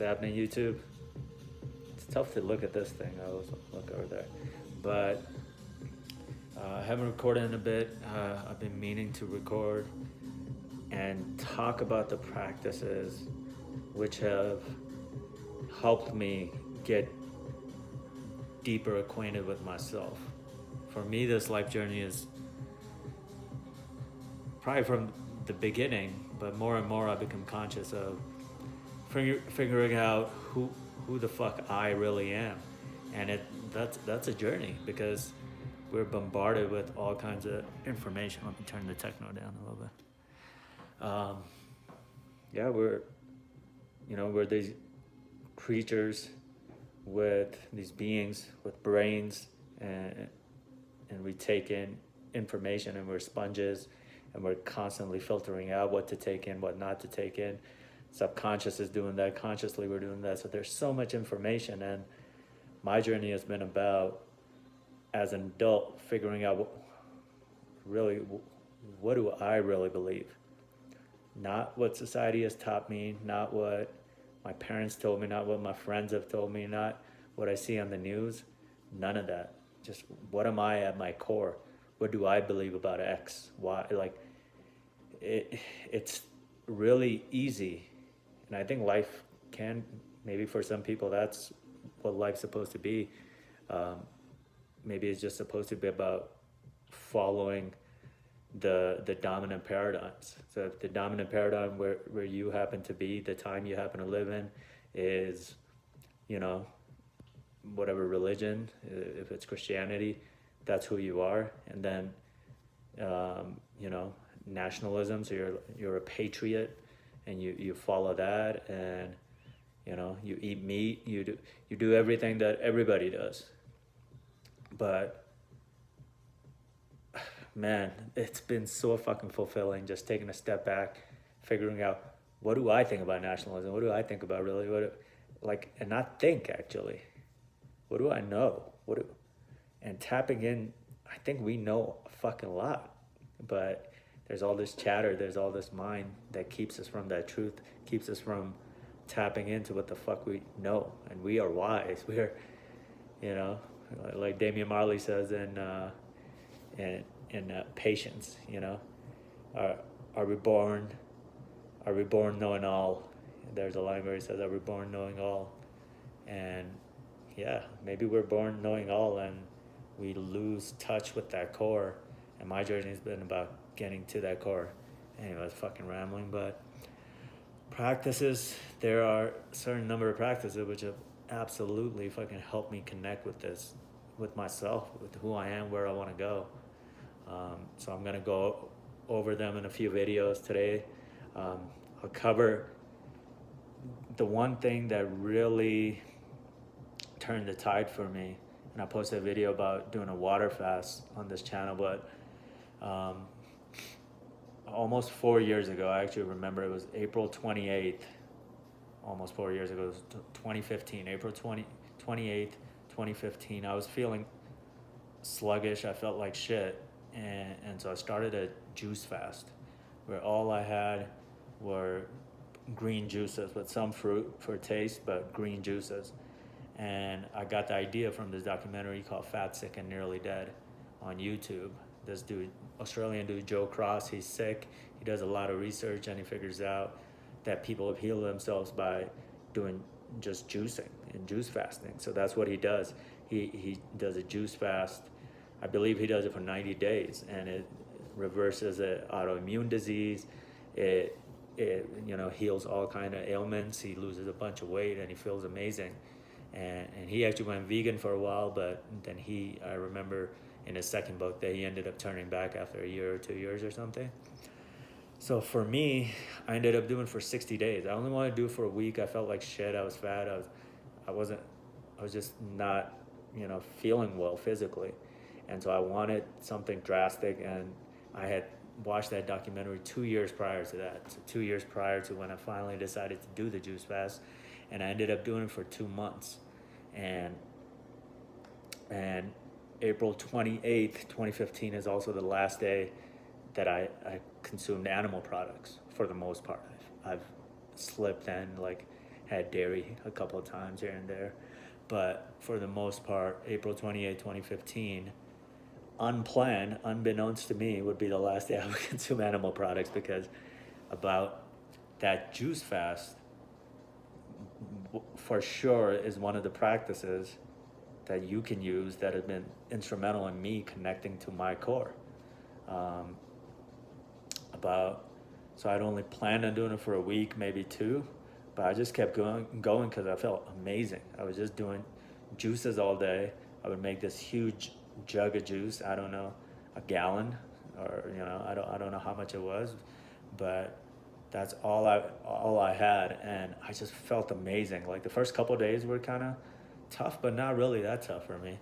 happening, YouTube? It's tough to look at this thing. I always look over there. But I haven't recorded in a bit. I've been meaning to record and talk about the practices which have helped me get deeper acquainted with myself. For me, this life journey is probably from the beginning, but more and more I become conscious of figuring out who the fuck I really am, and that's a journey because we're bombarded with all kinds of information. Let me turn the techno down a little bit. Yeah, we're these creatures with these beings with brains, and we take in information, and we're sponges, and we're constantly filtering out what to take in, what not to take in. Subconscious is doing that, consciously we're doing that. So there's so much information, and my journey has been about, as an adult, figuring out what do I really believe. Not what society has taught me, not what my parents told me, not what my friends have told me, not what I see on the news, none of that. Just what am I at my core? What do I believe about X, Y? Like, it's really easy. And I think life can, maybe for some people, that's what life's supposed to be. Maybe it's just supposed to be about following the dominant paradigms. So if the dominant paradigm where you happen to be, the time you happen to live in, is, whatever religion, if it's Christianity, that's who you are. And then, nationalism, so you're a patriot, and you follow that, and you eat meat, you do everything that everybody does. But man, it's been so fucking fulfilling just taking a step back, figuring out, what do I think about nationalism? What do I think about really and not think, actually. What do I know? And tapping in, I think we know a fucking lot, but there's all this chatter, there's all this mind that keeps us from that truth, keeps us from tapping into what the fuck we know. And we are wise. We're, like Damian Marley says in Patience, are we born knowing all? There's a line where he says, are we born knowing all? And yeah, maybe we're born knowing all, and we lose touch with that core. And my journey has been about getting to that core. Anyway, I was fucking rambling, but practices, there are a certain number of practices which have absolutely fucking helped me connect with myself, with who I am, where I want to go. So I'm gonna go over them in a few videos today. I'll cover the one thing that really turned the tide for me, and I posted a video about doing a water fast on this channel, but almost 4 years ago, I actually remember it was April 28th, almost 4 years ago, it was 2015, April 28th, 2015. I was feeling sluggish, I felt like shit, and so I started a juice fast, where all I had were green juices with some fruit for taste, but green juices. And I got the idea from this documentary called Fat, Sick, and Nearly Dead on YouTube. This dude, Australian dude, Joe Cross, he's sick. He does a lot of research, and he figures out that people have healed themselves by doing just juicing and juice fasting. So that's what he does. He does a juice fast. I believe he does it for 90 days, and it reverses an autoimmune disease. It heals all kind of ailments. He loses a bunch of weight, and he feels amazing. And he actually went vegan for a while, but then I remember in his second book that he ended up turning back after a year or 2 years or something. So for me, I ended up doing it for 60 days. I only wanted to do it for a week. I felt like shit. I was fat. I was just not, feeling well physically. And so I wanted something drastic, and I had watched that documentary 2 years prior to that. So 2 years prior to when I finally decided to do the juice fast. And I ended up doing it for 2 months. And April 28th, 2015 is also the last day that I consumed animal products for the most part. I've slipped and had dairy a couple of times here and there. But for the most part, April 28, 2015, unplanned, unbeknownst to me, would be the last day I would consume animal products, because about that juice fast for sure is one of the practices that you can use that have been instrumental in me connecting to my core. So I'd only planned on doing it for a week, maybe two, but I just kept going because I felt amazing. I was just doing juices all day. I would make this huge jug of juice. I don't know, a gallon, or I don't know how much it was, but that's all I had, and I just felt amazing. Like the first couple of days were kind of tough, but not really that tough for me.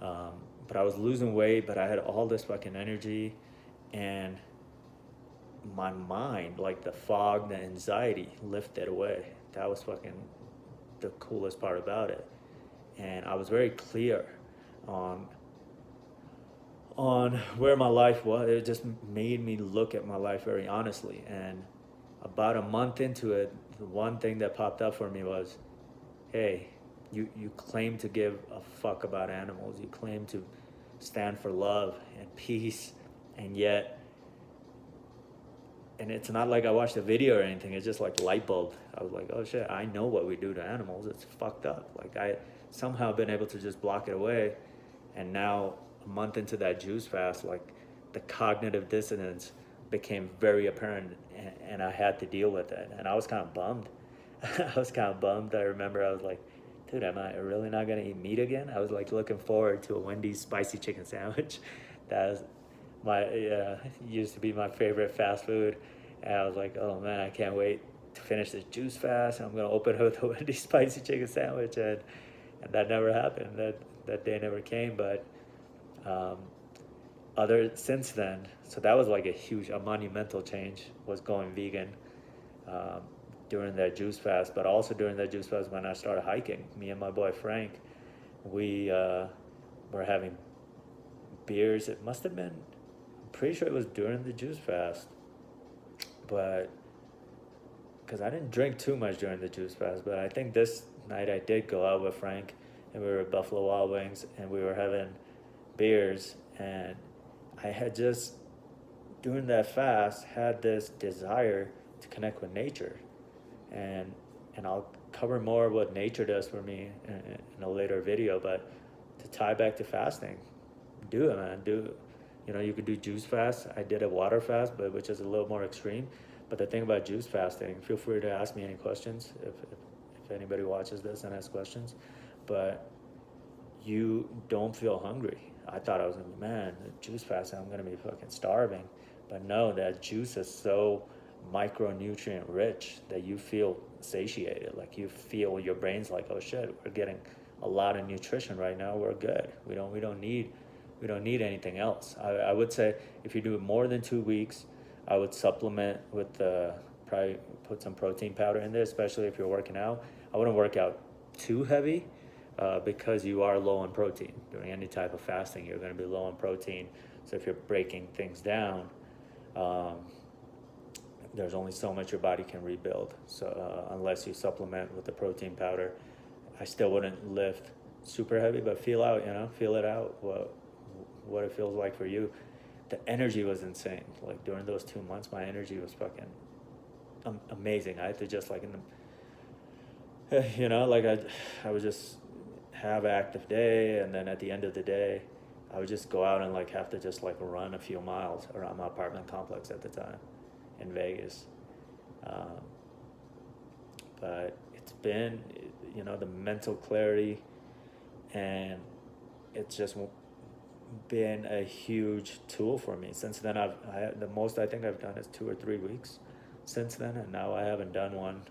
But I was losing weight, but I had all this fucking energy, and my mind, like the fog, the anxiety lifted away. That was fucking the coolest part about it. And I was very clear on where my life was. It just made me look at my life very honestly. And about a month into it, the one thing that popped up for me was, hey, you claim to give a fuck about animals. You claim to stand for love and peace, and yet, and it's not like I watched a video or anything, it's just like light bulb. I was like, oh shit, I know what we do to animals. It's fucked up. Like I somehow been able to just block it away. And now a month into that juice fast, like the cognitive dissonance became very apparent, and I had to deal with it. And I was kind of bummed. I remember I was like, dude, am I really not gonna eat meat again? I was like looking forward to a Wendy's spicy chicken sandwich. That was used to be my favorite fast food. And I was like, oh man, I can't wait to finish this juice fast. I'm gonna open it with a Wendy's spicy chicken sandwich, and that never happened. That day never came. But since then, so that was like a monumental change, was going vegan during that juice fast. But also during that juice fast, when I started hiking, me and my boy Frank, we were having beers. It must have been, I'm pretty sure it was during the juice fast, but because I didn't drink too much during the juice fast. But I think this night I did go out with Frank, and we were at Buffalo Wild Wings, and we were having beers, and I had just, during that fast, had this desire to connect with nature. And I'll cover more of what nature does for me in a later video, but to tie back to fasting, do it, man. You could do juice fast. I did a water fast, but which is a little more extreme. But the thing about juice fasting, feel free to ask me any questions if anybody watches this and asks questions. But you don't feel hungry. I thought I was gonna be, man, juice fasting, I'm gonna be fucking starving. But no, that juice is so micronutrient rich that you feel satiated. Like you feel, your brain's like, oh shit, we're getting a lot of nutrition right now. We're good. We don't need anything else. I would say if you do it more than 2 weeks, I would supplement with probably put some protein powder in there, especially if you're working out. I wouldn't work out too heavy because you are low on protein. During any type of fasting, you're going to be low on protein. So if you're breaking things down, there's only so much your body can rebuild. So unless you supplement with the protein powder, I still wouldn't lift super heavy, but feel it out, what it feels like for you. The energy was insane. Like during those 2 months, my energy was fucking amazing. I had to just like I would just have an active day, and then at the end of the day, I would just go out and like have to just like run a few miles around my apartment complex at the time in Vegas. But it's been, the mental clarity, and it's just been a huge tool for me. Since then, the most I think I've done is 2 or 3 weeks since then, and now I haven't done one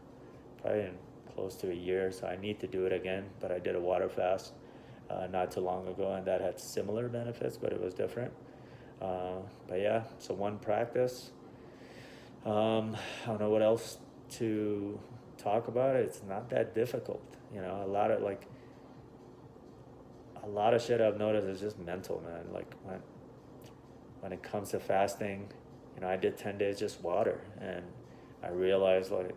probably in close to a year, so I need to do it again. But I did a water fast not too long ago, and that had similar benefits, but it was different. But yeah, so one practice. I don't know what else to talk about. It's not that difficult. A lot of shit I've noticed is just mental, man. Like when it comes to fasting, I did 10 days just water, and I realized like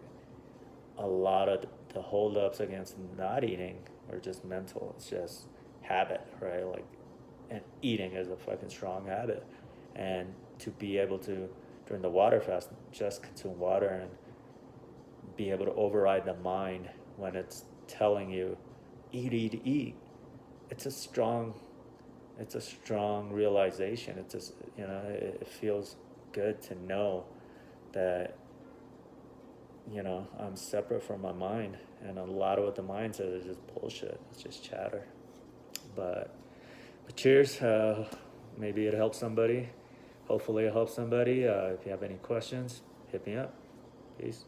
a lot of the holdups against not eating are just mental. It's just habit, right? Like, and eating is a fucking strong habit. And to be able to, during the water fast, just consume water and be able to override the mind when it's telling you, eat, eat, eat. It's a strong realization. It's just, it feels good to know that, I'm separate from my mind, and a lot of what the mind says is just bullshit. It's just chatter. But cheers. Maybe it helps somebody. Hopefully it helps somebody. If you have any questions, hit me up. Peace.